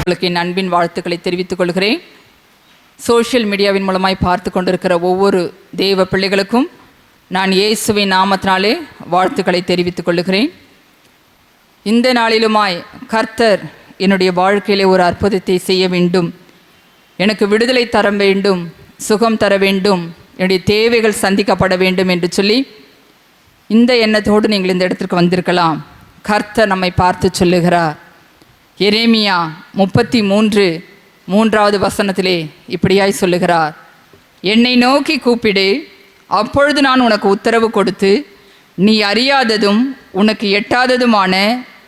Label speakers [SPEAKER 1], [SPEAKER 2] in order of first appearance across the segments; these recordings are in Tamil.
[SPEAKER 1] உங்களுக்கு என் அன்பின் வாழ்த்துக்களை தெரிவித்துக் கொள்கிறேன். சோஷியல் மீடியாவின் மூலமாய் பார்த்து கொண்டிருக்கிற ஒவ்வொரு தேவ பிள்ளைகளுக்கும் நான் இயேசுவின் நாமத்தினாலே வாழ்த்துக்களை தெரிவித்துக் கொள்கிறேன். இந்த நாளிலுமாய் கர்த்தர் என்னுடைய வாழ்க்கையிலே ஒரு அற்புதத்தை செய்ய வேண்டும், எனக்கு விடுதலை தர வேண்டும், சுகம் தர வேண்டும், என்னுடைய தேவைகள் சந்திக்கப்பட வேண்டும் என்று சொல்லி இந்த எண்ணத்தோடு நீங்கள் இந்த இடத்திற்கு வந்திருக்கலாம். கர்த்தர் நம்மை பார்த்து சொல்லுகிறார். எரேமியா 33:3 வசனத்திலே இப்படியாய் சொல்லுகிறார், என்னை நோக்கி கூப்பிடு, அப்பொழுது நான் உனக்கு உத்தரவு கொடுத்து நீ அறியாததும் உனக்கு எட்டாததுமான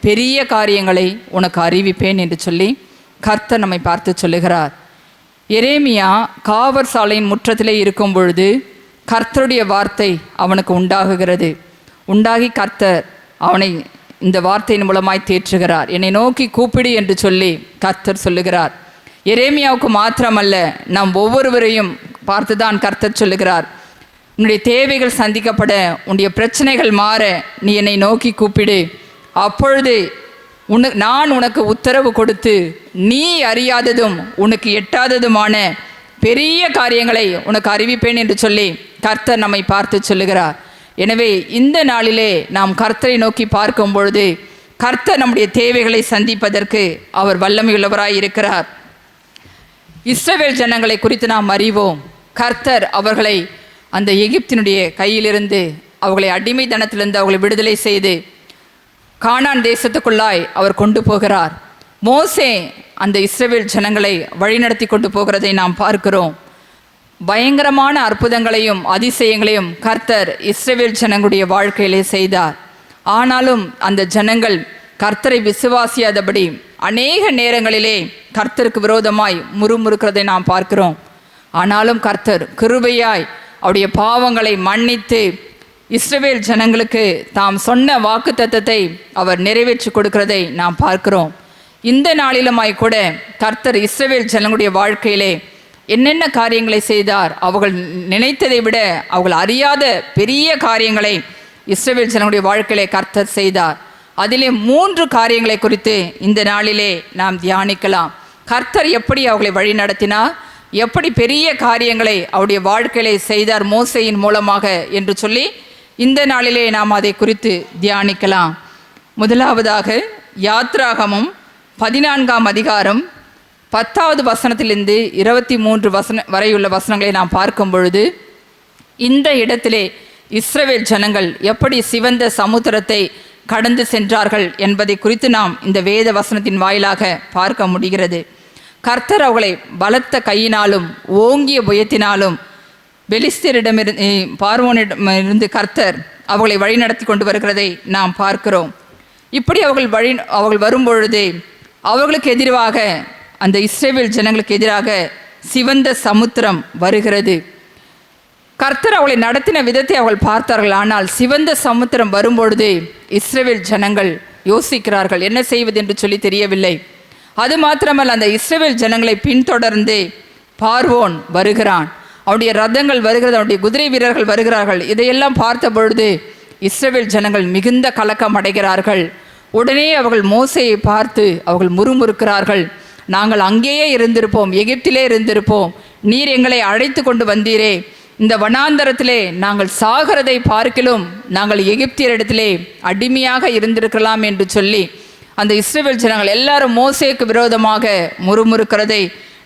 [SPEAKER 1] பெரிய காரியங்களை உனக்கு அறிவிப்பேன் என்று சொல்லி கர்த்தர் நம்மை பார்த்து சொல்லுகிறார். எரேமியா காவற் சாலையின் முற்றத்திலே இருக்கும் பொழுது கர்த்தருடைய வார்த்தை அவனுக்கு உண்டாகுகிறது. உண்டாகி கர்த்தர் அவனை இந்த வார்த்தையின் மூலமாய் தேற்றுகிறார். என்னை நோக்கி கூப்பிடு என்று சொல்லி கர்த்தர் சொல்லுகிறார். எரேமியாவுக்கு மாத்திரமல்ல, நாம் ஒவ்வொருவரையும் பார்த்துதான் கர்த்தர் சொல்லுகிறார், உன்னுடைய தேவைகள் சந்திக்கப்பட, உன்னுடைய பிரச்சனைகள் மாற நீ என்னை நோக்கி கூப்பிடு, அப்பொழுது நான் உனக்கு உத்தரவு கொடுத்து நீ அறியாததும் உனக்கு எட்டாததுமான பெரிய காரியங்களை உனக்கு அறிவிப்பேன் என்று சொல்லி கர்த்தர் நம்மை பார்த்து சொல்லுகிறார். எனவே இந்த நாளிலே நாம் கர்த்தரை நோக்கி பார்க்கும் பொழுது கர்த்தர் நம்முடைய தேவைகளை சந்திப்பதற்கு அவர் வல்லமையுள்ளவராய் இருக்கிறார். இஸ்ரவேல் ஜனங்களை குறித்து நாம் அறிவோம். கர்த்தர் அவர்களை அந்த எகிப்தினுடைய கையிலிருந்து, அவர்களை அடிமைத்தனத்திலிருந்து அவர்களை விடுதலை செய்து கானான் தேசத்துக்குள்ளாய் அவர் கொண்டு போகிறார். மோசே அந்த இஸ்ரவேல் ஜனங்களை வழிநடத்தி கொண்டு போகிறதை நாம் பார்க்கிறோம். பயங்கரமான அற்புதங்களையும் அதிசயங்களையும் கர்த்தர் இஸ்ரவேல் ஜனங்களுடைய வாழ்க்கையிலே செய்தார். ஆனாலும் அந்த ஜனங்கள் கர்த்தரை விசுவாசியாதபடி அநேக நேரங்களிலே கர்த்தருக்கு விரோதமாய் முறுமுறுக்கிறதை நாம் பார்க்கிறோம். ஆனாலும் கர்த்தர் கிருபையாய் அவருடைய பாவங்களை மன்னித்து இஸ்ரவேல் ஜனங்களுக்கு தாம் சொன்ன வாக்குத்தத்தத்தை அவர் நிறைவேற்றி கொடுக்கிறதை நாம் பார்க்கிறோம். இந்த நாளிலுமாய் கூட கர்த்தர் இஸ்ரவேல் ஜனங்களுடைய வாழ்க்கையிலே என்னென்ன காரியங்களை செய்தார், அவர்கள் நினைத்ததை விட அவர்கள் அறியாத பெரிய காரியங்களை இஸ்ரவேல் ஜனங்களுடைய வாழ்க்கையிலே கர்த்தர் செய்தார். அதிலே 3 காரியங்களை குறித்து இந்த நாளிலே நாம் தியானிக்கலாம். கர்த்தர் எப்படி அவர்களை வழி நடத்தினார், எப்படி பெரிய காரியங்களை அவருடைய வாழ்க்கையிலே செய்தார் மோசேயின் மூலமாக என்று சொல்லி இந்த நாளிலே நாம் அதை குறித்து தியானிக்கலாம். முதலாவதாக யாத்ராகமம் 14ஆம் அதிகாரம் 10வது வசனத்திலிருந்து 23 வரையுள்ள வசனங்களை நாம் பார்க்கும் பொழுது, இந்த இடத்திலே இஸ்ரவேல் ஜனங்கள் எப்படி சிவந்த சமுத்திரத்தை கடந்து சென்றார்கள் என்பதை குறித்து நாம் இந்த வேத வசனத்தின் வாயிலாக பார்க்க முடிகிறது. கர்த்தர் அவர்களை பலத்த கையினாலும் ஓங்கிய புயத்தினாலும் பெலிஸ்தரிடமிருந்து பார்வோனிடமிருந்து கர்த்தர் அவர்களை வழிநடத்தி கொண்டு வருகிறதை நாம் பார்க்கிறோம். இப்படி அவர்கள் வரும்பொழுது அவர்களுக்கு எதிராக, அந்த இஸ்ரவேல் ஜனங்களுக்கு எதிராக சிவந்த சமுத்திரம் வருகிறது. கர்த்தர் அவர்களை நடத்தின விதத்தை அவர்கள் பார்த்தார்கள். ஆனால் சிவந்த சமுத்திரம் வரும்பொழுது இஸ்ரவேல் ஜனங்கள் யோசிக்கிறார்கள், என்ன செய்வது என்று சொல்லி தெரியவில்லை. அது மாத்திரமல்ல, அந்த இஸ்ரவேல் ஜனங்களை பின்தொடர்ந்து பார்வோன் வருகிறான், அவருடைய ரதங்கள் வருகிறது, அவருடைய குதிரை வீரர்கள் வருகிறார்கள். இதையெல்லாம் பார்த்த பொழுது இஸ்ரவேல் ஜனங்கள் மிகுந்த கலக்கம் அடைகிறார்கள். உடனே அவர்கள் மோசேயை பார்த்து அவர்கள் முறுமுறுக்கிறார்கள், நாங்கள் அங்கேயே இருந்திருப்போம், எகிப்திலே இருந்திருப்போம், நீர் எங்களை அழைத்து கொண்டு வந்தீரே, இந்த வனாந்தரத்திலே நாங்கள் சாகிறதை பார்க்கிலும் நாங்கள் எகிப்தியரிடத்திலே அடிமையாக இருந்திருக்கலாம் என்று சொல்லி அந்த இஸ்ரவேல் ஜனங்கள் எல்லாரும் மோசேக்கு விரோதமாக முறுமுறுக்கிறதை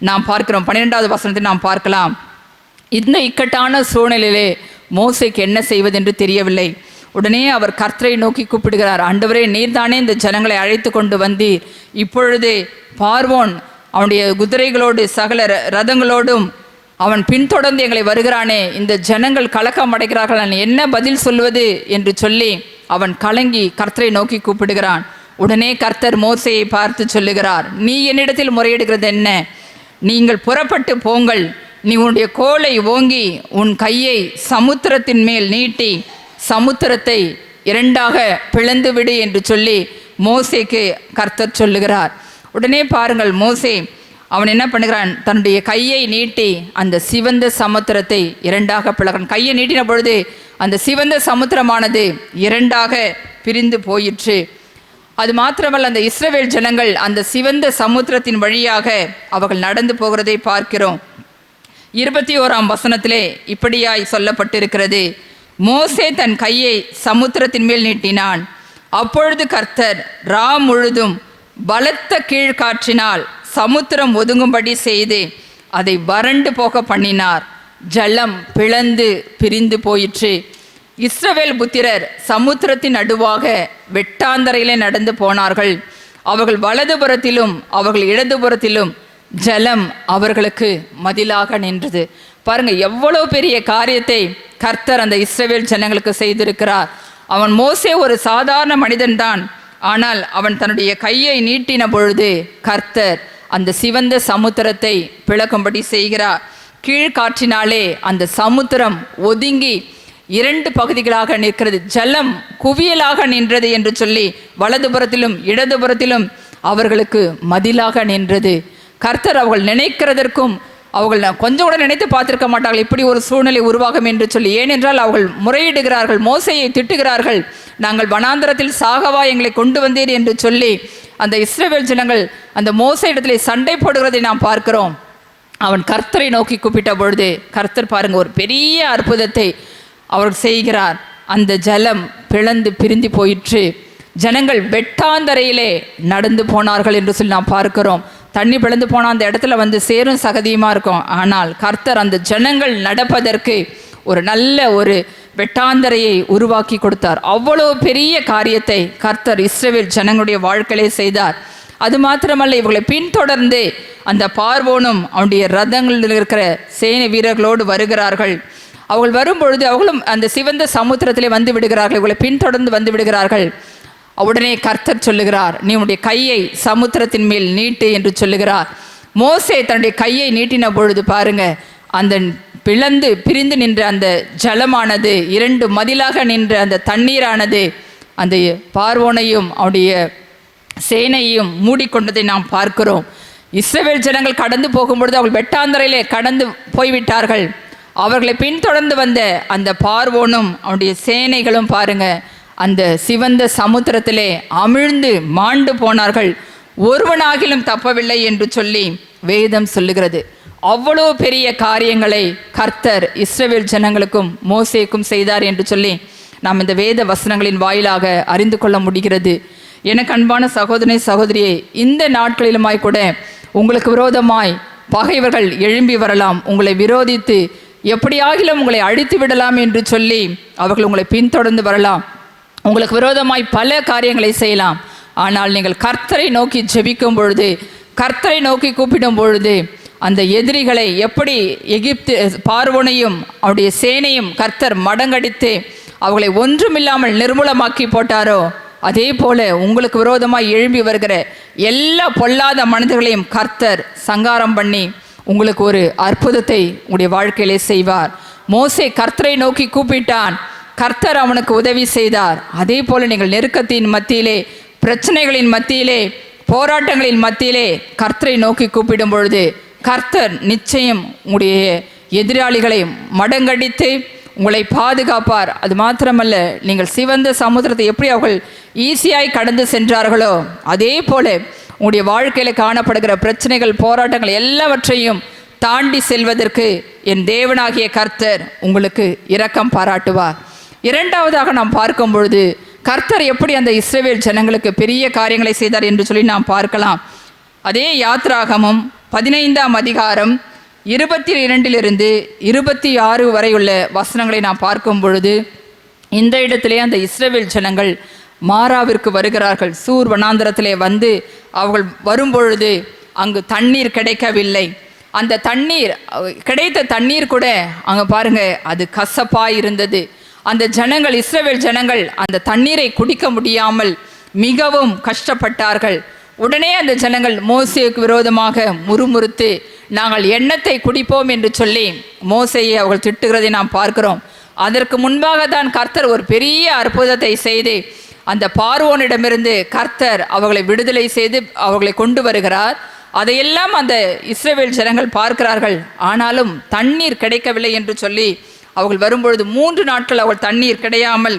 [SPEAKER 1] நாம் பார்க்கிறோம். 12வது வசனத்தை நாம் பார்க்கலாம். இந்த இக்கட்டான சூழ்நிலையிலே மோசேக்கு என்ன செய்வதென்று தெரியவில்லை. உடனே அவர் கர்த்தரை நோக்கி கூப்பிடுகிறார், ஆண்டவரே, நீர்தானே இந்த ஜனங்களை அழைத்து கொண்டு வந்தீர், இப்பொழுது பார்வோன் அவனுடைய குதிரைகளோடு சகல ரதங்களோடும் அவன் பின்தொடர்ந்து எங்களை வருகிறானே, இந்த ஜனங்கள் கலக்கம் அடைகிறார்கள், நான் என்ன பதில் சொல்வது என்று சொல்லி அவன் கலங்கி கர்த்தரை நோக்கி கூப்பிடுகிறான். உடனே கர்த்தர் மோசேயை பார்த்து சொல்லுகிறார், நீ என்னிடத்தில் முறையிடுகிறது என்ன? நீங்கள் புறப்பட்டு போங்கள், நீ உன்னுடைய கோலை ஓங்கி உன் கையை சமுத்திரத்தின் மேல் நீட்டி சமுத்திரத்தை 2ஆக பிளந்து விடு என்று சொல்லி மோசேக்கு கர்த்தர் சொல்லுகிறார். உடனே பாருங்கள், மோசே அவன் என்ன பண்ணுகிறான், தன்னுடைய கையை நீட்டி அந்த சிவந்த சமுத்திரத்தை 2ஆக பிளக்கிறான். கையை நீட்டின பொழுது அந்த சிவந்த சமுத்திரமானது 2ஆக பிரிந்து போயிற்று. அது மாத்திரமல்ல, அந்த இஸ்ரவேல் ஜனங்கள் அந்த சிவந்த சமுத்திரத்தின் வழியாக அவர்கள் நடந்து போகிறதை பார்க்கிறோம். 21ஆம் வசனத்திலே இப்படியாய் சொல்லப்பட்டிருக்கிறது, மோசே தன் கையை சமுத்திரத்தின் மேல் நீட்டினான். அப்பொழுது கர்த்தர் ரா முழுதும் பலத்த கீழ்காற்றினால் சமுத்திரம் ஒதுங்கும்படி செய்து அதை வறண்டு போக பண்ணினார். ஜலம் பிளந்து பிரிந்து போயிற்று. இஸ்ரவேல் புத்திரர் சமுத்திரத்தின் நடுவாக வெட்டாந்தரையிலே நடந்து போனார்கள். அவர்கள் வலதுபுறத்திலும் அவர்கள் இடதுபுறத்திலும் ஜலம் அவர்களுக்கு மதிலாக நின்றது. பாருங்க, எவ்வளோ பெரிய காரியத்தை கர்த்தர் அந்த இஸ்ரவேல் ஜனங்களுக்கு செய்திருக்கிறார். அவன் மோசே ஒரு சாதாரண மனிதன்தான். ஆனால் அவன் தன்னுடைய கையை நீட்டின பொழுது கர்த்தர் அந்த சிவந்த சமுத்திரத்தை பிளக்கும்படி செய்கிறார். கீழ்காற்றினாலே அந்த சமுத்திரம் ஒதுங்கி 2 பகுதிகளாக நிற்கிறது. ஜலம் குவியலாக நின்றது என்று சொல்லி வலதுபுறத்திலும் இடதுபுறத்திலும் அவர்களுக்கு மதிலாக நின்றது. கர்த்தர் அவர்கள் நினைக்கிறதற்கும் அவர்கள் கொஞ்சம் கூட நினைத்து பார்த்திருக்க மாட்டார்கள் இப்படி ஒரு சூழ்நிலை உருவாகும் என்று சொல்லி. ஏனென்றால் அவர்கள் முறையிடுகிறார்கள், மோசையை திட்டுகிறார்கள், நாங்கள் வனாந்தரத்தில் சாகவா எங்களை கொண்டு வந்தீர் என்று சொல்லி அந்த இஸ்ரவேல் ஜனங்கள் அந்த மோசே இடத்திலே சண்டை போடுகிறதை நாம் பார்க்கிறோம். அவன் கர்த்தரை நோக்கி கூப்பிட்ட பொழுது கர்த்தர் பாருங்க ஒரு பெரிய அற்புதத்தை அவர் செய்கிறார். அந்த ஜலம் பிளந்து பிரிந்து போயிற்று. ஜனங்கள் வெட்டாந்தரையிலே நடந்து போனார்கள் என்று சொல்லி நாம் பார்க்கிறோம். தண்ணி பிளந்து போனால் அந்த இடத்துல வந்து சேரும் சகதியுமாக இருக்கும். ஆனால் கர்த்தர் அந்த ஜனங்கள் நடப்பதற்கு ஒரு நல்ல ஒரு வெட்டாந்தரையை உருவாக்கி கொடுத்தார். அவ்வளோ பெரிய காரியத்தை கர்த்தர் இஸ்ரவேல் ஜனங்களுடைய வாழ்க்கையிலே செய்தார். அது மாத்திரமல்ல, இவர்களை பின்தொடர்ந்து அந்த பார்வோனும் அவனுடைய ரதங்களில் இருக்கிற சேனை வீரர்களோடு வருகிறார்கள். அவர்கள் வரும்பொழுது அவர்களும் அந்த சிவந்த சமுத்திரத்திலே வந்து விடுகிறார்கள். இவர்களை பின்தொடர்ந்து வந்து விடுகிறார்கள். உடனே கர்த்தர் சொல்லுகிறார், நீ உன்னுடைய கையை சமுத்திரத்தின் மேல் நீட்டு என்று சொல்லுகிறார். மோசே தன்னுடைய கையை நீட்டின பொழுது பாருங்க, அந்த பிளந்து பிரிந்து நின்ற அந்த ஜலமானது 2 மதிலாக நின்ற அந்த தண்ணீரானது அந்த பார்வோனையும் அவனுடைய சேனையையும் மூடிக்கொண்டதை நாம் பார்க்கிறோம். இஸ்ரவேல் ஜனங்கள் கடந்து போகும்பொழுது அவர்கள் வெட்டாந்தரையிலே கடந்து போய்விட்டார்கள். அவர்களை பின்தொடர்ந்து வந்த அந்த பார்வோனும் அவனுடைய சேனைகளும் பாருங்க அந்த சிவந்த சமுத்திரத்திலே அமிழ்ந்து மாண்டு போனார்கள். ஒருவனாகிலும் தப்பவில்லை என்று சொல்லி வேதம் சொல்லுகிறது. அவ்வளோ பெரிய காரியங்களை கர்த்தர் இஸ்ரவேல் ஜனங்களுக்கும் மோசேக்கும் செய்தார் என்று சொல்லி நாம் இந்த வேத வசனங்களின் வாயிலாக அறிந்து கொள்ள முடிகிறது. எனக்கு அன்பான சகோதரனே சகோதரியே, இந்த நாட்களிலுமாய் கூட உங்களுக்கு விரோதமாய் பகைவர்கள் எழும்பி வரலாம். உங்களை விரோதித்து எப்படியாகிலும் உங்களை அழித்து விடலாம் என்று சொல்லி அவர்கள் உங்களை பின்தொடர்ந்து வரலாம். உங்களுக்கு விரோதமாய் பல காரியங்களை செய்யலாம். ஆனால் நீங்கள் கர்த்தரை நோக்கி ஜெபிக்கும் பொழுது, கர்த்தரை நோக்கி கூப்பிடும் பொழுது, அந்த எதிரிகளை எப்படி எகிப்து பார்வோனையும் அவருடைய சேனையும் கர்த்தர் மடங்கடித்து அவர்களை ஒன்றுமில்லாமல் நிர்மூலமாக்கி போட்டாரோ, அதே போல உங்களுக்கு விரோதமாய் எழும்பி வருகிற எல்லா பொல்லாத மனிதர்களையும் கர்த்தர் சங்காரம் பண்ணி உங்களுக்கு ஒரு அற்புதத்தை உங்களுடைய வாழ்க்கையிலே செய்வார். மோசே கர்த்தரை நோக்கி கூப்பிட்டான், கர்த்தர் அவனுக்கு உதவி செய்தார். அதே போல நீங்கள் நெருக்கத்தின் மத்தியிலே, பிரச்சனைகளின் மத்தியிலே, போராட்டங்களின் மத்தியிலே கர்த்தரை நோக்கி கூப்பிடும் பொழுது கர்த்தர் நிச்சயம் உங்களுடைய எதிராளிகளை மடங்கடித்து உங்களை பாதுகாப்பார். அது மாத்திரமல்ல, நீங்கள் சிவந்த சமுத்திரத்தை எப்படி அவர்கள் ஈஸியாய் கடந்து சென்றார்களோ அதே போல உங்களுடைய வாழ்க்கையில் காணப்படுகிற பிரச்சனைகள், போராட்டங்கள் எல்லாவற்றையும் தாண்டி செல்வதற்கு என் தேவனாகிய கர்த்தர் உங்களுக்கு இரக்கம் பாராட்டுவார். இரண்டாவதாக நாம் பார்க்கும் பொழுது கர்த்தர் எப்படி அந்த இஸ்ரவேல் ஜனங்களுக்கு பெரிய காரியங்களை செய்தார் என்று சொல்லி நாம் பார்க்கலாம். அதே யாத்ராகமம் 15ஆம் அதிகாரம் 22 26 வரை உள்ள வசனங்களை நாம் பார்க்கும் பொழுது இந்த இடத்திலே அந்த இஸ்ரவேல் ஜனங்கள் மாராவிற்கு வருகிறார்கள். சூர் வனாந்தரத்திலே வந்து அவர்கள் வரும்பொழுது அங்கு தண்ணீர் கிடைக்கவில்லை. அந்த தண்ணீர் கிடைத்த தண்ணீர் கூட அங்கே பாருங்க அது கசப்பாய் இருந்தது. அந்த ஜனங்கள், இஸ்ரவேல் ஜனங்கள் அந்த தண்ணீரை குடிக்க முடியாமல் மிகவும் கஷ்டப்பட்டார்கள். உடனே அந்த ஜனங்கள் மோசேக்கு விரோதமாக முறுமுறுத்து நாங்கள் எண்ணத்தை குடிப்போம் என்று சொல்லி மோசேயை அவர்கள் திட்டுகிறதை நாம் பார்க்கிறோம். அதற்கு முன்பாக தான் கர்த்தர் ஒரு பெரிய அற்புதத்தை செய்து அந்த பார்வோனிடமிருந்து கர்த்தர் அவர்களை விடுதலை செய்து அவர்களை கொண்டு வருகிறார். அதையெல்லாம் அந்த இஸ்ரவேல் ஜனங்கள் பார்க்கிறார்கள். ஆனாலும் தண்ணீர் கிடைக்கவில்லை என்று சொல்லி அவர்கள் வரும்பொழுது 3 நாட்கள் அவர்கள் தண்ணீர் கிடையாமல்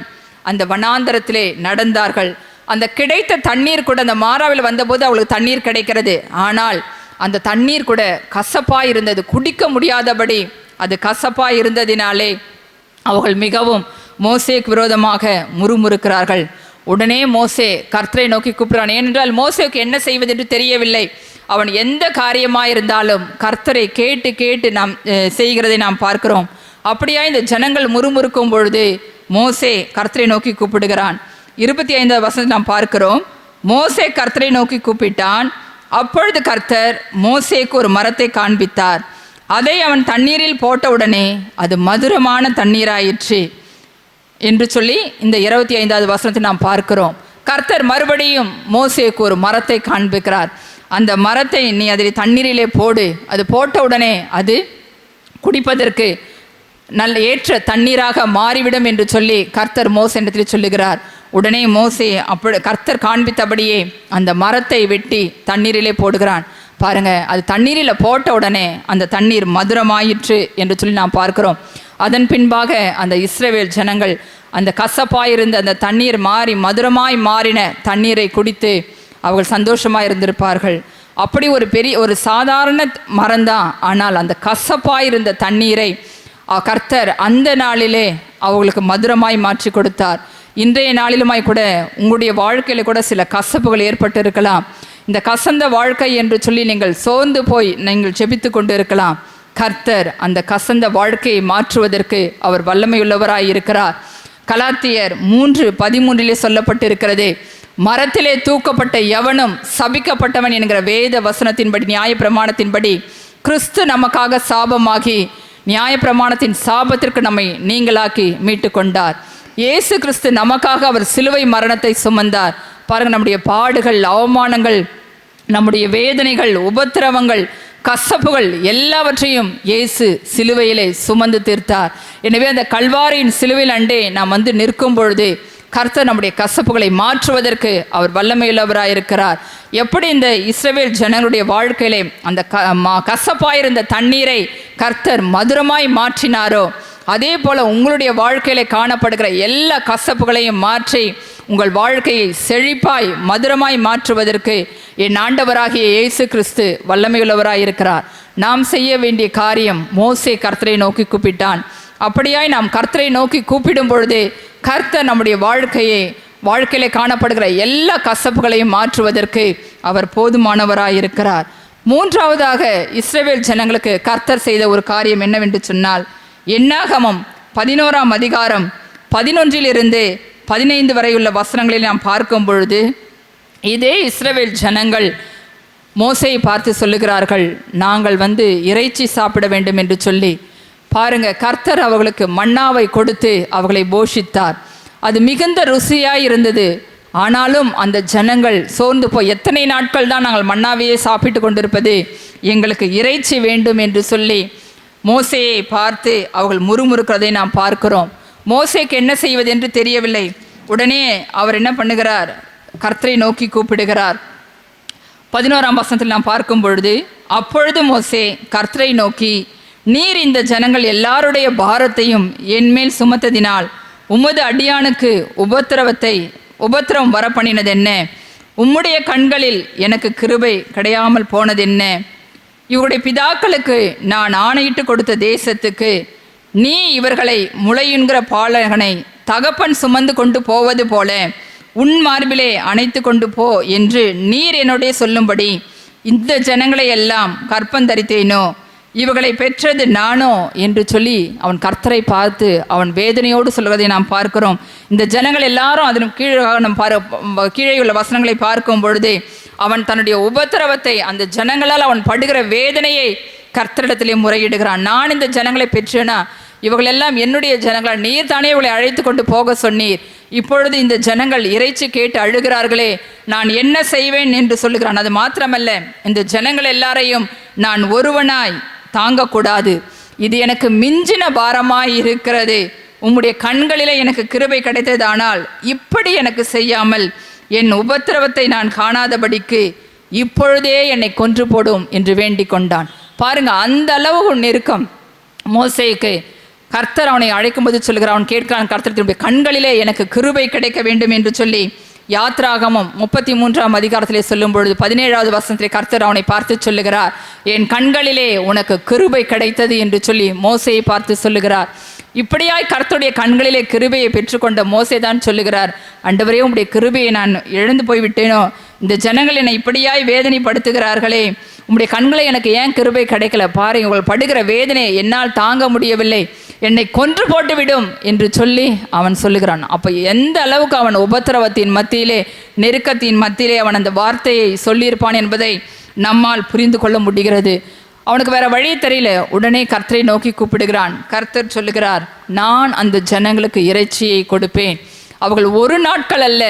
[SPEAKER 1] அந்த வனாந்தரத்திலே நடந்தார்கள். அந்த கிடைத்த தண்ணீர் கூட அந்த மாறாவில் வந்தபோது அவளுக்கு தண்ணீர் கிடைக்கிறது. ஆனால் அந்த தண்ணீர் கூட கசப்பாய் இருந்தது, குடிக்க முடியாதபடி அது கசப்பாய் இருந்ததினாலே அவர்கள் மிகவும் மோசேக்கு விரோதமாக முறுமுறுக்கிறார்கள். உடனே மோசே கர்த்தரை நோக்கி கூப்பிடுறான். ஏனென்றால் மோசேக்கு என்ன செய்வது என்று தெரியவில்லை. அவன் எந்த காரியமாக இருந்தாலும் கர்த்தரை கேட்டு கேட்டு நாம் செய்கிறதை நாம் பார்க்கிறோம். அப்படியா இந்த ஜனங்கள் முறுமுறுக்கும் பொழுது மோசே கர்த்தரை நோக்கி கூப்பிடுகிறான். 25வது வசனத்தை நாம் பார்க்கிறோம். மோசே கர்த்தரை நோக்கி கூப்பிட்டான். அப்பொழுது கர்த்தர் மோசேக்கு ஒரு மரத்தை காண்பித்தார். அதை அவன் தண்ணீரில் போட்டவுடனே அது மதுரமான தண்ணீராயிற்று என்று சொல்லி இந்த 25வது வசனத்தை நாம் பார்க்கிறோம். கர்த்தர் மறுபடியும் மோசேக்கு ஒரு மரத்தை காண்பிக்கிறார். அந்த மரத்தை நீ அதில் தண்ணீரிலே போடு, அது போட்டவுடனே அது குடிப்பதற்கு நல்ல ஏற்ற தண்ணீராக மாறிவிடும் என்று சொல்லி கர்த்தர் மோசேனிடத்தில் சொல்லுகிறார். உடனே மோசே கர்த்தர் காண்பித்தபடியே அந்த மரத்தை வெட்டி தண்ணீரிலே போடுகிறான். பாருங்க, அது தண்ணீரில் போட்ட உடனே அந்த தண்ணீர் மதுரமாயிற்று என்று சொல்லி நாம் பார்க்கிறோம். அதன் பின்பாக அந்த இஸ்ரவேல் ஜனங்கள் அந்த கசப்பாயிருந்த அந்த தண்ணீர் மாறி மதுரமாய் மாறின தண்ணீரை குடித்து அவர்கள் சந்தோஷமாக இருந்திருப்பார்கள். அப்படி ஒரு சாதாரண மரம்தான், ஆனால் அந்த கசப்பாயிருந்த தண்ணீரை கர்த்தர் அந்த நாளிலே அவர்களுக்கு மதுரமாய் மாற்றி கொடுத்தார். இன்றைய நாளிலுமாய் கூட உங்களுடைய வாழ்க்கையில் கூட சில கசப்புகள் ஏற்பட்டு இருக்கலாம். இந்த கசந்த வாழ்க்கை என்று சொல்லி நீங்கள் சோர்ந்து போய் நீங்கள் ஜெபித்து கொண்டு இருக்கலாம். கர்த்தர் அந்த கசந்த வாழ்க்கையை மாற்றுவதற்கு அவர் வல்லமையுள்ளவராய் இருக்கிறார். கலாத்தியர் 3:13 சொல்லப்பட்டிருக்கிறது, மரத்திலே தூக்கப்பட்ட எவனும் சபிக்கப்பட்டவன் என்கிற வேத வசனத்தின்படி நியாயப்பிரமாணத்தின்படி கிறிஸ்து நமக்காக சாபமாகி நியாயப்பிரமாணத்தின் சாபத்திற்கு நம்மை நீங்களாக்கி மீட்டு கொண்டார். இயேசு கிறிஸ்து நமக்காக அவர் சிலுவை மரணத்தை சுமந்தார். பாருங்கள், நம்முடைய பாடுகள், அவமானங்கள், நம்முடைய வேதனைகள், உபத்திரவங்கள், கசப்புகள் எல்லாவற்றையும் இயேசு சிலுவையிலே சுமந்து தீர்த்தார். எனவே அந்த கல்வாரியின் சிலுவையில் அண்டே நாம் வந்து நிற்கும் பொழுது கர்த்தர் நம்முடைய கசப்புகளை மாற்றுவதற்கு அவர் வல்லமையுள்ளவராயிருக்கிறார். எப்படி இந்த இஸ்ரவேல் ஜனங்களுடைய வாழ்க்கையிலே அந்த கசப்பாயிருந்த தண்ணீரை கர்த்தர் மதுரமாய் மாற்றினாரோ, அதே போல் உங்களுடைய வாழ்க்கையில காணப்படுகிற எல்லா கசப்புகளையும் மாற்றி உங்கள் வாழ்க்கையை செழிப்பாய் மதுரமாய் மாற்றுவதற்கு என் ஆண்டவராகிய இயேசு கிறிஸ்து வல்லமையுள்ளவராயிருக்கிறார். நாம் செய்ய வேண்டிய காரியம், மோசே கர்த்தரை நோக்கி கூப்பிட்டான். அப்படியாய் நாம் கர்த்தரை நோக்கி கூப்பிடும் பொழுது கர்த்தர் நம்முடைய வாழ்க்கையில காணப்படுகிற எல்லா கசப்புகளையும் மாற்றுவதற்கு அவர் போதுமானவராயிருக்கிறார். மூன்றாவதாக இஸ்ரவேல் ஜனங்களுக்கு கர்த்தர் செய்த ஒரு காரியம் என்னவென்று சொன்னால், என்னாகமம் 11ஆம் அதிகாரம் 11 15 வரையுள்ள வசனங்களில் நாம் பார்க்கும் பொழுது இதே இஸ்ரவேல் ஜனங்கள் மோசேயை பார்த்து சொல்லுகிறார்கள், நாங்கள் வந்து இறைச்சி சாப்பிட வேண்டும் என்று சொல்லி. பாருங்க, கர்த்தர் அவர்களுக்கு மன்னாவை கொடுத்து அவர்களை போஷித்தார். அது மிகுந்த ருசியாய் இருந்தது. ஆனாலும் அந்த ஜனங்கள் சோர்ந்து போய், எத்தனை நாட்கள் தான் நாங்கள் மன்னாவையே சாப்பிட்டு கொண்டிருப்பது, எங்களுக்கு இறைச்சி வேண்டும் என்று சொல்லி மோசேயை பார்த்து அவர்கள் முறுமுறுக்கிறதை நாம் பார்க்கிறோம். மோசேக்கு என்ன செய்வது என்று தெரியவில்லை. உடனே அவர் என்ன பண்ணுகிறார், கர்த்தரை நோக்கி கூப்பிடுகிறார். 11ஆம் வசனத்தில் நாம் பார்க்கும் பொழுது, அப்பொழுது மோசே கர்த்தரை நோக்கி, நீர் இந்த ஜனங்கள் எல்லாருடைய பாரத்தையும் என்மேல் சுமத்ததினால் உமது அடியானுக்கு உபத்திரவம் வரப்பண்ணினது என்ன? உம்முடைய கண்களில் எனக்கு கிருபை கிடையாமல் போனது என்ன? இவருடைய பிதாக்களுக்கு நான் ஆணையிட்டு கொடுத்த தேசத்துக்கு நீ இவர்களை முளையுண்கிற பாலகனை தகப்பன் சுமந்து கொண்டு போவது போல உன் மார்பிலே அணைத்து கொண்டு போ என்று நீர் என்னுடைய சொல்லும்படி இந்த ஜனங்களை எல்லாம் கற்பந்தரித்தேனோ, இவர்களை பெற்றது நானோ என்று சொல்லி அவன் கர்த்தரை பார்த்து அவன் வேதனையோடு சொல்வதை நாம் பார்க்கிறோம். இந்த ஜனங்கள் எல்லாரும் அதன் கீழே உள்ள வசனங்களை பார்க்கும் பொழுது அவன் தன்னுடைய உபத்திரவத்தை, அந்த ஜனங்களால் அவன் படுகிற வேதனையை கர்த்தரிடத்திலே முறையிடுகிறான். நான் இந்த ஜனங்களை பெற்றேனா? இவர்களெல்லாம் என்னுடைய ஜனங்கள், நீர் தானே இவளை அழைத்து கொண்டு போக சொன்னீர். இப்பொழுது இந்த ஜனங்கள் இறைச்சி கேட்டு அழுகிறார்களே, நான் என்ன செய்வேன் என்று சொல்லுகிறான். அது மாத்திரமல்ல, இந்த ஜனங்கள் எல்லாரையும் நான் ஒருவனாய் தாங்கக்கூடாது, இது எனக்கு மிஞ்சின பாரமாய் இருக்கிறது. உம்முடைய கண்களிலே எனக்கு கிருபை கிடைத்ததானால் இப்படி எனக்கு செய்யாமல் என் உபத்திரவத்தை நான் காணாதபடிக்கு இப்பொழுதே என்னை கொன்று போடும் என்று வேண்டிக் கொண்டான். பாருங்க, அந்த அளவு நெருக்கம் மோசேக்கு. கர்த்தர் அவனை அழைக்கும்போது சொல்லுகிறான், அவன் கேட்கிறான், கர்த்தருடைய கண்களிலே எனக்கு கிருபை கிடைக்க வேண்டும் என்று சொல்லி யாத்ராகமம் 33ஆம் அதிகாரத்திலே சொல்லும் பொழுது 17வது வசனத்திலே கர்த்தர் அவனை பார்த்து சொல்லுகிறார், என் கண்களிலே உனக்கு கிருபை கிடைத்தது என்று சொல்லி மோசேயை பார்த்து சொல்லுகிறார். இப்படியாய் கர்த்தருடைய கண்களிலே கிருபையை பெற்றுக்கொண்ட மோசே தான் சொல்லுகிறார், ஆண்டவரே உம்முடைய கிருபையை நான் இழந்து போய்விட்டேனோ, இந்த ஜனங்கள் என்னை இப்படியாய் வேதனைப்படுத்துகிறார்களே, உம்முடைய கண்களை எனக்கு ஏன் கிருபை கிடைக்கல, பாருங்கள் உங்கள் படுகிற வேதனை என்னால் தாங்க முடியவில்லை, என்னை கொன்று போட்டு விடும் என்று சொல்லி அவன் சொல்லுகிறான். அப்போ எந்த அளவுக்கு அவன் உபத்திரவத்தின் மத்தியிலே, நெருக்கத்தின் மத்தியிலே அவன் அந்த வார்த்தையை சொல்லியிருப்பான் என்பதை நம்மால் புரிந்து கொள்ள முடிகிறது. அவனுக்கு வேற வழி தெரியல, உடனே கர்த்தரை நோக்கி கூப்பிடுகிறான். கர்த்தர் சொல்லுகிறார், நான் அந்த ஜனங்களுக்கு இறைச்சியை கொடுப்பேன், அவர்கள் ஒரு நாட்கள் அல்ல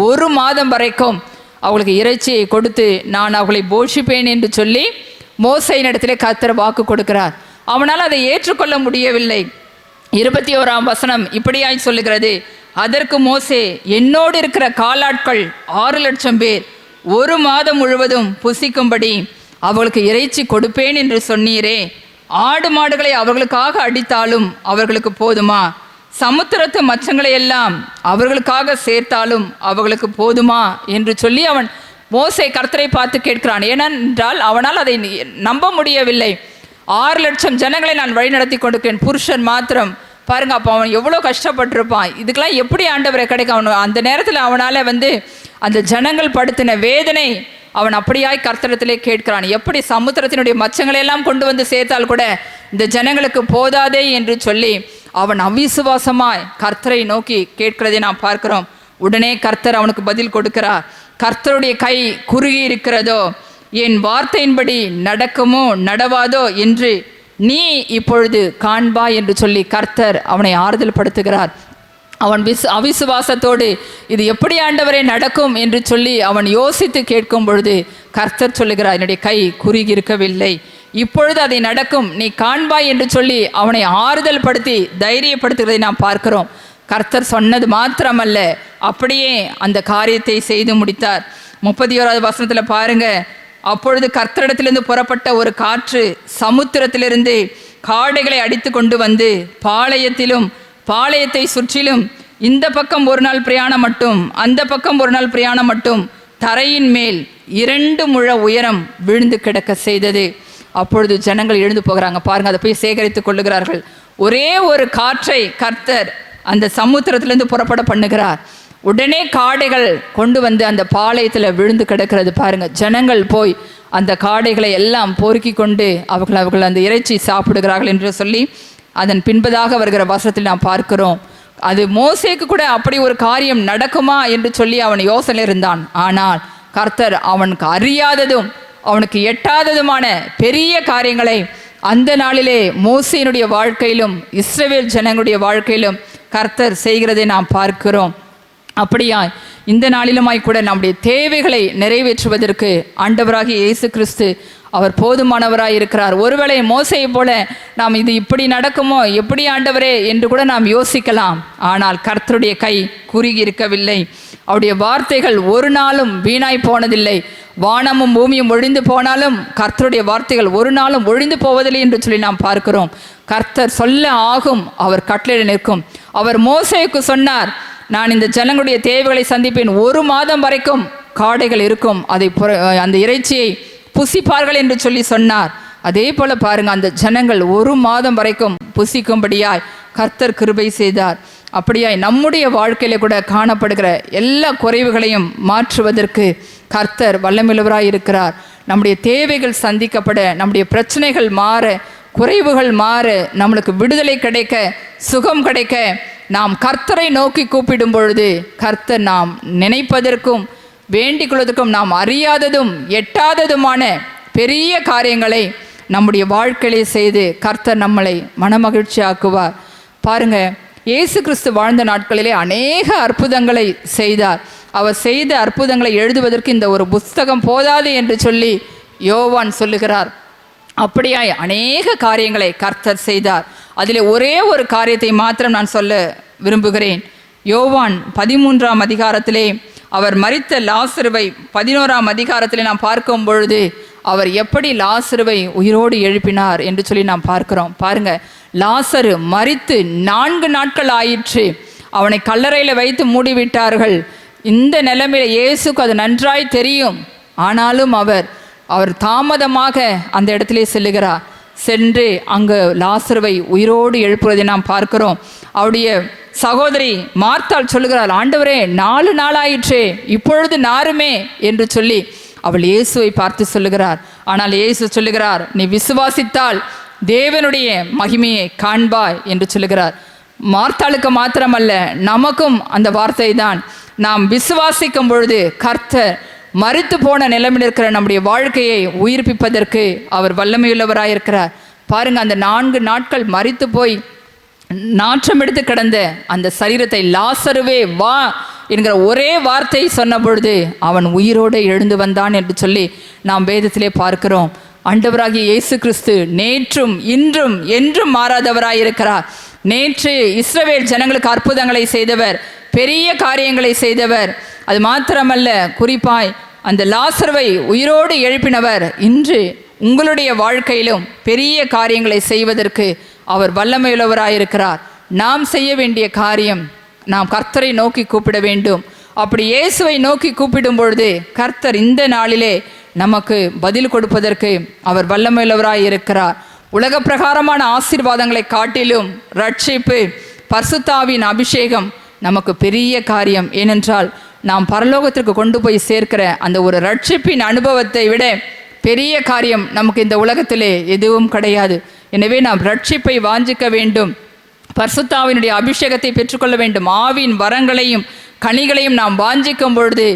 [SPEAKER 1] 1 மாதம் வரைக்கும் அவங்களுக்கு இறைச்சியை கொடுத்து நான் அவர்களை போஷிப்பேன் என்று சொல்லி மோசேயின் இடத்திலே கர்த்தர் வாக்கு கொடுக்கிறார். அவனால் அதை ஏற்றுக்கொள்ள முடியவில்லை. 21ஆம் வசனம் இப்படியாய் சொல்லுகிறது, அதற்கு மோசே, என்னோடு இருக்கிற காலாட்கள் 6 லட்சம் பேர் 1 மாதம் முழுவதும் புசிக்கும்படி அவர்களுக்கு இறைச்சி கொடுப்பேன் என்று சொன்னீரே, ஆடு மாடுகளை அவர்களுக்காக அடித்தாலும் அவர்களுக்கு போதுமா? சமுத்திரத்து மச்சங்களை எல்லாம் அவர்களுக்காக சேர்த்தாலும் அவர்களுக்கு போதுமா என்று சொல்லி அவன் மோசே கர்த்தரை பார்த்து கேட்கிறான். ஏனென்றால் அவனால் அதை நம்ப முடியவில்லை. 6 லட்சம் ஜனங்களை நான் வழி நடத்தி கொடுக்கிறேன், புருஷன் மாத்திரம். பாருங்க, அப்போ அவன் எவ்வளோ கஷ்டப்பட்டிருப்பான். இதுக்கெல்லாம் எப்படி ஆண்டவரை கிடைக்கும்? அவன் அந்த நேரத்தில் அவனால் அந்த ஜனங்கள் படுத்தின வேதனை அவன் அப்படியாய் கர்த்தரிடத்திலே கேட்கிறான். எப்படி சமுத்திரத்தினுடைய மச்சங்களை எல்லாம் கொண்டு வந்து சேர்த்தால் கூட இந்த ஜனங்களுக்கு போதாதே என்று சொல்லி அவன் அவிசுவாசமாய் கர்த்தரை நோக்கி கேட்கிறதை நாம் பார்க்கிறோம். உடனே கர்த்தர் அவனுக்கு பதில் கொடுக்கிறார். கர்த்தருடைய கை குறுகி இருக்கிறதோ, என் வார்த்தையின்படி நடக்குமோ நடவாதோ என்று நீ இப்பொழுது காண்பா என்று சொல்லி கர்த்தர் அவனை ஆறுதல் படுத்துகிறார். அவன் அவிசுவாசத்தோடு இது எப்படி ஆண்டவரே நடக்கும் என்று சொல்லி அவன் யோசித்து கேட்கும் பொழுது கர்த்தர் சொல்லுகிறார், என்னுடைய கை குறுகி இருக்கவில்லை, இப்பொழுது அதை நடக்கும், நீ காண்பாய் என்று சொல்லி அவனை ஆறுதல் படுத்தி தைரியப்படுத்துகிறதை நாம் பார்க்கிறோம். கர்த்தர் சொன்னது மாத்திரமல்ல, அப்படியே அந்த காரியத்தை செய்து முடித்தார். 31வது வசனத்தில் பாருங்க, அப்பொழுது கர்த்தரிடத்திலிருந்து புறப்பட்ட ஒரு காற்று சமுத்திரத்திலிருந்து காடைகளை அடித்து கொண்டு வந்து பாளையத்தை சுற்றிலும் இந்த பக்கம் 1 நாள் பிரயாணம் மட்டும் அந்த பக்கம் 1 நாள் பிரயாணம் மட்டும் தரையின் மேல் 2 முழ உயரம் விழுந்து கிடக்க செய்தது. அப்பொழுது ஜனங்கள் எழுந்து போகிறாங்க. பாருங்க, அதை போய் சேகரித்துக் கொள்ளுகிறார்கள். ஒரே ஒரு காற்றை கர்த்தர் அந்த சமுத்திரத்திலிருந்து புறப்பட பண்ணுகிறார். உடனே காடைகள் கொண்டு வந்து அந்த பாளையத்தில் விழுந்து கிடக்கிறது. பாருங்க, ஜனங்கள் போய் அந்த காடைகளை எல்லாம் பொறுக்கி கொண்டு அவர்கள் அந்த இறைச்சி சாப்பிடுகிறார்கள் என்று சொல்லி அதன் பின்பதாக வருகிற வசனத்தில் நாம் பார்க்கிறோம். அது மோசேக்கு கூட அப்படி ஒரு காரியம் நடக்குமா என்று சொல்லி அவன் யோசனை இருந்தான். ஆனால் கர்த்தர் அவனுக்கு அறியாததும் அவனுக்கு எட்டாததுமான பெரிய காரியங்களை அந்த நாளிலே மோசேயினுடைய வாழ்க்கையிலும் இஸ்ரவேல் ஜனங்களுடைய வாழ்க்கையிலும் கர்த்தர் செய்கிறதை நாம் பார்க்கிறோம். அப்படியா இந்த நாளிலுமாய் கூட நம்முடைய தேவைகளை நிறைவேற்றுவதற்கு ஆண்டவராகிய இயேசு கிறிஸ்து அவர் போதுமானவராய் இருக்கிறார். ஒருவேளை மோசேயை போல நாம் இது இப்படி நடக்குமோ, எப்படி ஆண்டவரே என்று கூட நாம் யோசிக்கலாம். ஆனால் கர்த்தருடைய கை குறுகி இருக்கவில்லை. அவருடைய வார்த்தைகள் ஒரு நாளும் வீணாய் போனதில்லை. வானமும் பூமியும் ஒழிந்து போனாலும் கர்த்தருடைய வார்த்தைகள் ஒரு நாளும் ஒழிந்து போவதில்லை என்று சொல்லி நாம் பார்க்கிறோம். கர்த்தர் சொல்ல ஆகும், அவர் கட்டளையிட நிற்கும். அவர் மோசேக்கு சொன்னார், நான் இந்த ஜனங்களுடைய தேவைகளை சந்திப்பேன், 1 மாதம் வரைக்கும் காடைகள் இருக்கும், அந்த இறைச்சியை புசிப்பார்கள் என்று சொல்லி சொன்னார். அதே போல பாருங்க, அந்த ஜனங்கள் 1 மாதம் வரைக்கும் புசிக்கும்படியாய் கர்த்தர் கிருபை செய்தார். அப்படியாய் நம்முடைய வாழ்க்கையில கூட காணப்படுகிற எல்லா குறைவுகளையும் மாற்றுவதற்கு கர்த்தர் வல்லமையுள்ளவராய் இருக்கிறார். நம்முடைய தேவைகள் சந்திக்கப்பட, நம்முடைய பிரச்சனைகள் மாற, குறைவுகள் மாற, நம்மளுக்கு விடுதலை கிடைக்க, சுகம் கிடைக்க நாம் கர்த்தரை நோக்கி கூப்பிடும் பொழுது கர்த்தர் நாம் நினைப்பதற்கும் வேண்டிக் கொள்வதற்கும் நாம் அறியாததும் எட்டாததுமான பெரிய காரியங்களை நம்முடைய வாழ்க்கையிலே செய்து கர்த்தர் நம்மளை மனமகிழ்ச்சி ஆக்குவார். பாருங்க, இயேசு கிறிஸ்து வாழ்ந்த நாட்களிலே அநேக அற்புதங்களை செய்தார். அவர் செய்த அற்புதங்களை எழுதுவதற்கு இந்த ஒரு புஸ்தகம் போதாது என்று சொல்லி யோவான் சொல்லுகிறார். அப்படியாய் அநேக காரியங்களை கர்த்தர் செய்தார். அதில் ஒரே ஒரு காரியத்தை மாத்திரம் நான் சொல்ல விரும்புகிறேன். யோவான் 13ஆம் அதிகாரத்திலே அவர் மரித்த லாசருவை 11ஆம் அதிகாரத்திலே நாம் பார்க்கும் பொழுது அவர் எப்படி லாசருவை உயிரோடு எழுப்பினார் என்று சொல்லி நாம் பார்க்கிறோம். பாருங்க, லாசரு மரித்து 4 நாட்கள் ஆயிற்று. அவனை கல்லறையில் வைத்து மூடிவிட்டார்கள். இந்த நிலைமையில இயேசுக்கு அது நன்றாய் தெரியும். ஆனாலும் அவர் தாமதமாக அந்த இடத்திலே செல்லுகிறார். சென்று அங்கு லாசருவை உயிரோடு எழுப்புவதை நாம் பார்க்கிறோம். அவருடைய சகோதரி மார்த்தாள் சொல்லுகிறாள், ஆண்டவரே 4 நாளாயிற்றே, இப்பொழுது நாருமே என்று சொல்லி அவள் இயேசுவை பார்த்து சொல்லுகிறார். ஆனால் இயேசு சொல்லுகிறார், நீ விசுவாசித்தால் தேவனுடைய மகிமையை காண்பாய் என்று சொல்லுகிறார். மார்த்தாளுக்கு மாத்திரமல்ல, நமக்கும் அந்த வார்த்தை தான். நாம் விசுவாசிக்கும் பொழுது கர்த்தர் மரித்து போன நிலைமையில் இருக்கிற நம்முடைய வாழ்க்கையை உயிர்ப்பிப்பதற்கு அவர் வல்லமையுள்ளவராயிருக்கிறார். பாருங்க, அந்த 4 நாட்கள் மரித்து போய் நாற்றம் எடுத்து கிடந்த அந்த சரீரத்தை லாசருவே வா என்கிற ஒரே வார்த்தை சொன்ன பொழுது அவன் உயிரோடு எழுந்து வந்தான் என்று சொல்லி நாம் வேதத்திலே பார்க்கிறோம். ஆண்டவராகிய இயேசு கிறிஸ்து நேற்றும் இன்றும் என்றும் மாறாதவராயிருக்கிறார். நேற்று இஸ்ரவேல் ஜனங்களுக்கு அற்புதங்களை செய்தவர், பெரிய காரியங்களை செய்தவர். அது மாத்திரமல்ல, குறிப்பாய் அந்த லாசருவை உயிரோடு எழுப்பினவர் இன்று உங்களுடைய வாழ்க்கையிலும் பெரிய காரியங்களை செய்வதற்கு அவர் வல்லமையுள்ளவராயிருக்கிறார். நாம் செய்ய வேண்டிய காரியம், நாம் கர்த்தரை நோக்கி கூப்பிட வேண்டும். அப்படி இயேசுவை நோக்கி கூப்பிடும் பொழுது கர்த்தர் இந்த நாளிலே நமக்கு பதில் கொடுப்பதற்கு அவர் வல்லமையுள்ளவராயிருக்கிறார். உலக பிரகாரமான ஆசீர்வாதங்களை காட்டிலும் ரட்சிப்பு, பரிசுத்தாவின் அபிஷேகம் நமக்கு பெரிய காரியம். ஏனென்றால் நாம் பரலோகத்திற்கு கொண்டு போய் சேர்க்கிற அந்த ஒரு ரட்சிப்பின் அனுபவத்தை விட பெரிய காரியம் நமக்கு இந்த உலகத்திலே எதுவும் கிடையாது. எனவே நாம் ரட்சிப்பை வாஞ்சிக்க வேண்டும், பரிசுத்தாவினுடைய அபிஷேகத்தை பெற்றுக்கொள்ள வேண்டும். ஆவின் வரங்களையும் கனிகளையும் நாம் வாஞ்சிக்கும் பொழுது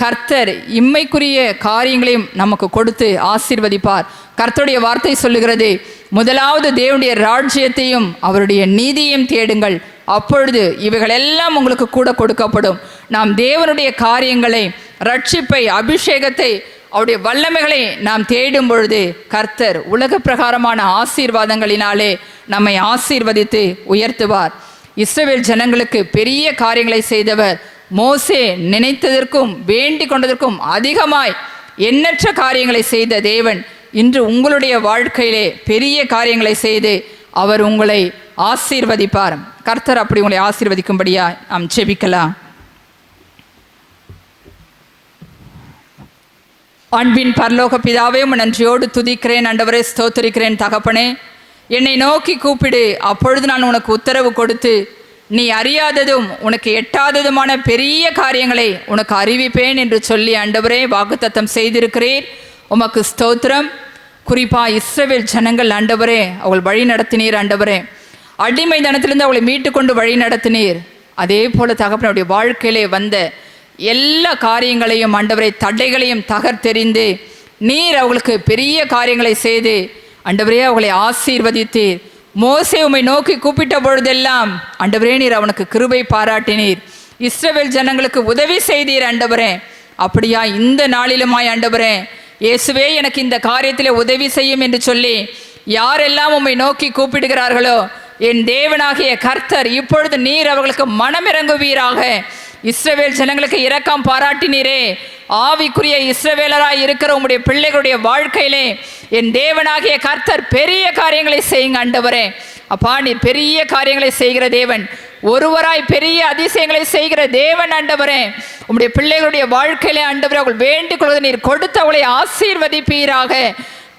[SPEAKER 1] கர்த்தர் இம்மைக்குரிய காரியங்களையும் நமக்கு கொடுத்து ஆசீர்வதிப்பார். கர்த்தருடைய வார்த்தை சொல்லுகிறது, முதலாவது தேவனுடைய ராஜ்யத்தையும் அவருடைய நீதியையும் தேடுங்கள், அப்பொழுது இவைகள் எல்லாம் உங்களுக்கு கூட கொடுக்கப்படும். நாம் தேவனுடைய காரியங்களை, ரட்சிப்பை, அபிஷேகத்தை, அவருடைய வல்லமைகளை நாம் தேடும் பொழுது கர்த்தர் உலக பிரகாரமான ஆசீர்வாதங்களினாலே நம்மை ஆசீர்வதித்து உயர்த்துவார். இஸ்ரவேல் ஜனங்களுக்கு பெரிய காரியங்களை செய்தவர். மோசே நினைத்ததற்கும் வேண்டிக் கொண்டதற்கும் அதிகமாய் எண்ணற்ற காரியங்களை செய்த தேவன் இன்று உங்களுடைய வாழ்க்கையிலே பெரிய காரியங்களை செய்து அவர் உங்களை ஆசீர்வதிப்பார். கர்த்தர் அப்படி உங்களை ஆசீர்வதிக்கும்படியா நாம் ஜெபிக்கலாம். அன்பின் பரலோக பிதாவே, நன்றியோடு துதிக்கிறேன் ஆண்டவரே, ஸ்தோத்திரிக்கிறேன் தகப்பனே. என்னை நோக்கி கூப்பிடு, அப்பொழுது நான் உனக்கு உத்தரவு கொடுத்து நீ அறியாததும் உனக்கு எட்டாததுமான பெரிய காரியங்களை உனக்கு அறிவிப்பேன் என்று சொல்லி ஆண்டவரே வாக்குத்தத்தம் செய்திருக்கிறீர். உமக்கு ஸ்தோத்திரம். குறிப்பாக இஸ்ரவேல் ஜனங்கள் ஆண்டவரே அவள் வழி நடத்தினீர். ஆண்டவரே அடிமை தனத்திலிருந்து அவளை மீட்டு கொண்டு வழி நடத்தினீர். அதே போல தகப்பனுடைய வாழ்க்கையிலே வந்த எல்லா காரியங்களையும் ஆண்டவரை தடைகளையும் தகர்த்தெறிந்து நீர் அவளுக்கு பெரிய காரியங்களை செய்து ஆண்டவரே அவளை ஆசீர்வதித்தீர். மோசே உம்மை நோக்கி கூப்பிட்ட பொழுதெல்லாம் ஆண்டவரே நீர் அவனுக்கு கிருபை பாராட்டினீர். இஸ்ரவேல் ஜனங்களுக்கு உதவி செய்தீர் ஆண்டவரே. அப்படியா இந்த நாளிலுமாய் ஆண்டவரே இயேசுவே எனக்கு இந்த காரியத்திலே உதவி செய்யும் என்று சொல்லி யாரெல்லாம் உம்மை நோக்கி கூப்பிடுகிறார்களோ என் தேவனாகிய கர்த்தர் இப்பொழுது நீர் அவர்களுக்கு மனமிறங்குவீராக. இஸ்ரவேல் ஜனங்களுக்கு இரக்கம் பாராட்டினீரே. ஆவிக்குரிய இஸ்ரவேலராய் இருக்கிற உம்முடைய பிள்ளைகளுடைய வாழ்க்கையிலே என் தேவனாகிய கர்த்தர் பெரிய காரியங்களை செய்யுங்க ஆண்டவரே. அப்பா நீர் பெரிய காரியங்களை செய்கிற தேவன், ஒருவராய் பெரிய அதிசயங்களை செய்கிற தேவன் ஆண்டவரே. உம்முடைய பிள்ளைகளுடைய வாழ்க்கையிலே ஆண்டவரே அவர்கள் வேண்டிக் கொள்வதை நீர் கொடுத்து அவளை ஆசீர்வதிப்பீராக.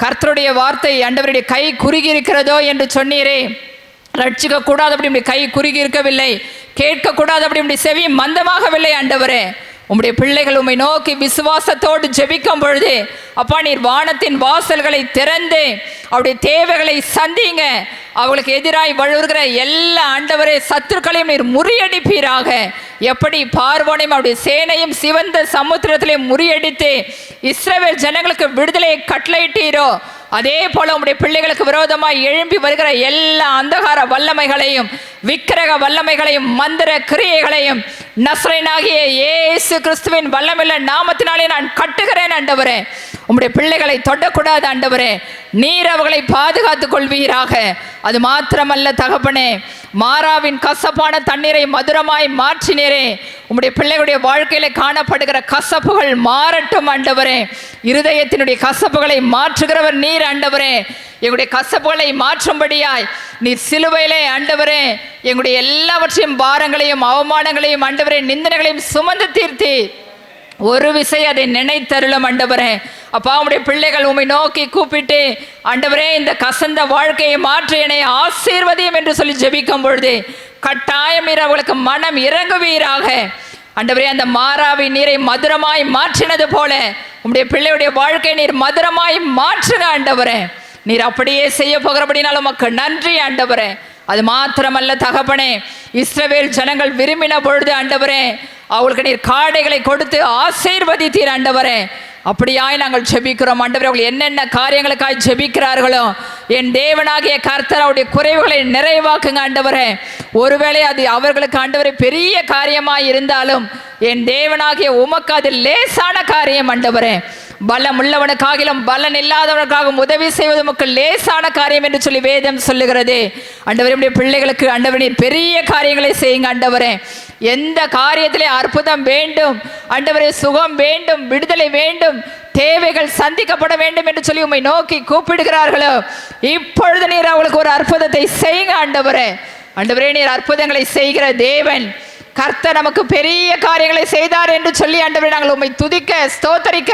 [SPEAKER 1] கர்த்தருடைய வார்த்தை ஆண்டவருடைய கை குறுகி இருக்கிறதோ என்று சொன்னீரே. ரட்சிக்க கூடாது அப்படி கை குறுகி இருக்கவில்லை, கேட்கக்கூடாது அப்படி செவி மந்தமாகவில்லை ஆண்டவரே. உம்முடைய பிள்ளைகள் உம்மை நோக்கி விசுவாசத்தோடு ஜெபிக்கும் பொழுது அப்பா நீர் வானத்தின் வாசல்களை திறந்து அவருடைய தேவைகளை சந்திங்க. அவளுக்கு எதிராய் வழுகிற எல்லா ஆண்டவரே சத்துருக்களையும் நீர் முறியடிப்பீராக. எப்படி பார்வோனையும் அவருடைய சேனையும் சிவந்த சமுத்திரத்திலையும் முறியடித்து இஸ்ரவேல் ஜனங்களுக்கு விடுதலையை கட்டளையிட்டீரோ, அதே போல உம்முடைய பிள்ளைகளுக்கு விரோதமாய் எழும்பி வருகிற எல்லா அந்தகார வல்லமைகளையும் விக்கிரக வல்லமைகளையும் மந்திர கிரியைகளையும் நசரேயனாகிய இயேசு கிறிஸ்துவின் வல்லமையுள்ள நாமத்தினாலே நான் கட்டுகிறேன் ஆண்டவரே. உம்முடைய பிள்ளைகளை தொடக்கூடாது ஆண்டவரே. நீர் அவர்களை பாதுகாத்துக் கொள்வீராக. அது மாத்திரமல்ல தகப்பனே, மாறாவின் கசப்பான தண்ணீரை மதுரமாய் மாற்றினீரே. உம்முடைய பிள்ளைகளுடைய வாழ்க்கையில காணப்படுகிற கசப்புகள் மாறட்டும் ஆண்டவரே. இருதயத்தினுடைய கசப்புகளை மாற்றுகிறவர் நீர் ஆண்டவரே. எங்களுடைய கசப்புகளை மாற்றும்படியாய் நீர் சிலுவையிலே ஆண்டவரே எங்களுடைய எல்லாவற்றையும் பாரங்களையும் அவமானங்களையும் ஆண்டவரே நிந்தனைகளையும் சுமந்து தீர்த்தீர். ஒரு விசை அதை நினைத்தருளும் ஆண்டவரே. அப்பா, உம்முடைய பிள்ளைகள் உம்மை நோக்கி கூப்பிட்டு ஆண்டவரே இந்த கசந்த வாழ்க்கையை மாற்றி என்னை ஆசீர்வதியும் என்று சொல்லி ஜெபிக்கும் பொழுது கட்டாயம் நீர் அவர்களுக்கு மனம் இறங்குவீராக. ஆண்டவரே, அந்த மாறாவி நீரை மதுரமாய் மாற்றினது போல உம்முடைய பிள்ளையுடைய வாழ்க்கை நீர் மதுரமாய் மாற்றுங்க ஆண்டவரே. நீர் அப்படியே செய்ய போகிறபடினால உமக்கு நன்றி ஆண்டவரே. அது மாத்திரமல்ல தகப்பனே, இஸ்ரவேல் ஜனங்கள் விரும்பின பொழுது ஆண்டவரே அவங்களுக்கு நீர் காடைகளை கொடுத்து ஆசீர்வதித்தீர் ஆண்டவரே. அப்படியாய் நாங்கள் ஜெபிக்கிறோம் ஆண்டவரே. அவர்கள் என்னென்ன காரியங்களுக்காய் ஜெபிக்கிறார்களோ என் தேவனாகிய கர்த்தர் அவருடைய குறைவுகளை நிறைவாக்குங்க ஆண்டவரே. ஒருவேளை அது அவர்களுக்கு ஆண்டவரே பெரிய காரியமாய் இருந்தாலும் என் தேவனாகிய உமக்கு அது லேசான காரியம் ஆண்டவரே. பலம் உள்ளவனுக்காகிலும் பலன் இல்லாதவனுக்காகவும் உதவி செய்வது உமக்கு லேசான காரியம் என்று சொல்லி வேதம் சொல்லுகிறது. ஆண்டவரே, நம்முடைய பிள்ளைகளுக்கு ஆண்டவரே பெரிய காரியங்களை செய்யுங்க ஆண்டவரே. எந்த காரியத்திலே அற்புதம் வேண்டும் ஆண்டவரே, சுகம் வேண்டும், விடுதலை வேண்டும், தேவைகள் சந்திக்கப்பட வேண்டும் என்று சொல்லி உம்மை நோக்கி கூப்பிடுகிறார்களோ இப்பொழுது நீர் அவளுக்கு ஒரு அற்புதத்தை செய்யுங்க ஆண்டவரே. ஆண்டவரே, நீர் அற்புதங்களை செய்கிற தேவன். கர்த்தர் நமக்கு பெரிய காரியங்களை செய்தார் என்று சொல்லி ஆண்டவரே நாங்கள் உம்மை துதிக்க ஸ்தோத்தரிக்க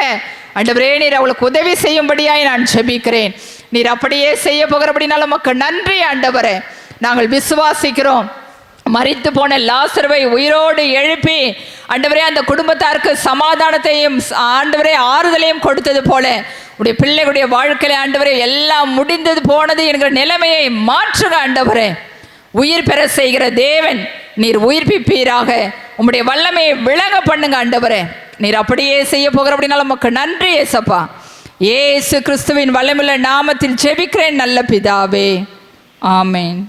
[SPEAKER 1] ஆண்டவரே நீர் அவளுக்கு உதவி செய்யும்படியாய் நான் ஜெபிக்கிறேன். நீர் அப்படியே செய்ய போகிறபடினால உமக்கு நன்றி ஆண்டவரே. நாங்கள் விசுவாசிக்கிறோம். மரித்து போன லாசருவை உயிரோடு எழுப்பி ஆண்டவரே அந்த குடும்பத்தாருக்கு சமாதானத்தையும் ஆண்டவரே ஆறுதலையும் கொடுத்தது போல உடைய பிள்ளைகளுடைய வாழ்க்கையில ஆண்டவரே எல்லாம் முடிந்தது போனது என்கிற நிலைமையை மாற்றுக ஆண்டவரே. உயிர் பெற செய்கிற தேவன் நீர் உயிர்ப்பிப்பீராக. உம்முடைய வல்லமையை விளங்க பண்ணுங்க ஆண்டவரே. நீர் அப்படியே செய்ய போகிற அப்படின்னால உமக்கு நன்றி ஏசப்பா. இயேசு கிறிஸ்துவின் வல்லமையுள்ள நாமத்தில் ஜெபிக்கிறேன் நல்ல பிதாவே, ஆமேன்.